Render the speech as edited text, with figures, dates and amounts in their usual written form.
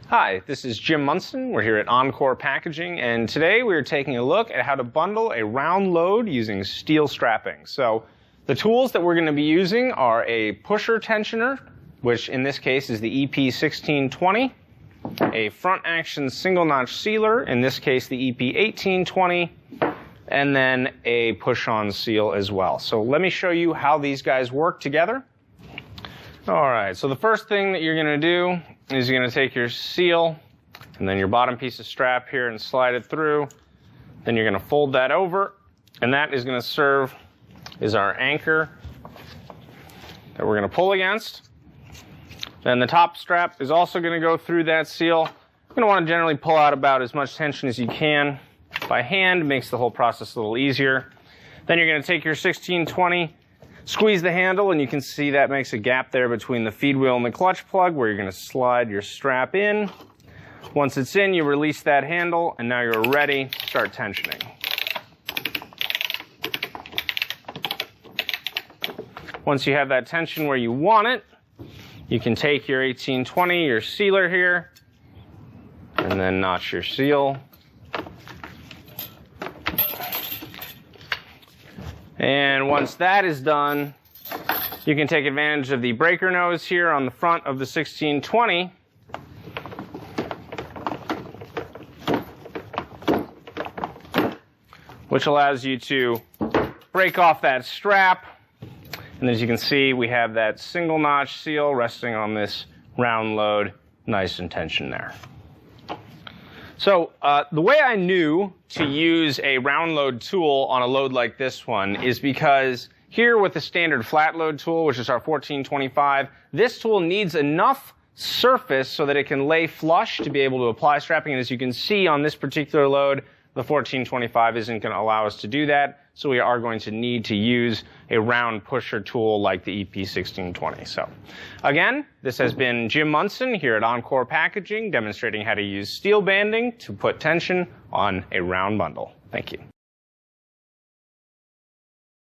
Hi, this is Jim Munson. We're here at Encore Packaging, and today we're taking a look at how to bundle a round load using steel strapping. So the tools that we're going to be using are a pusher tensioner, which in this case is the EP1620, a front action single notch sealer, in this case the EP1820, and then a push-on seal as well. So let me show you how these guys work together. All right, so the first thing that you're going to do is you're going to take your seal and then your bottom piece of strap here and slide it through. Then you're going to fold that over, and that is going to serve as our anchor that we're going to pull against. Then the top strap is also going to go through that seal. You're going to want to generally pull out about as much tension as you can by hand. It makes the whole process a little easier. Then you're going to take your 1620, squeeze the handle, and you can see that makes a gap there between the feed wheel and the clutch plug where you're going to slide your strap in. Once it's in, you release that handle, and now you're ready to start tensioning. Once you have that tension where you want it, you can take your 1820, your sealer here, and then notch your seal. And once that is done, you can take advantage of the breaker nose here on the front of the 1620. Which allows you to break off that strap. And as you can see, we have that single notch seal resting on this round load, nice and tension there. So the way I knew to use a round load tool on a load like this one is because here with the standard flat load tool, which is our 1425, this tool needs enough surface so that it can lay flush to be able to apply strapping. And as you can see on this particular load, the 1425 isn't going to allow us to do that. So we are going to need to use a round pusher tool like the EP1620. So again, this has been Jim Munson here at Encore Packaging, demonstrating how to use steel banding to put tension on a round bundle. Thank you.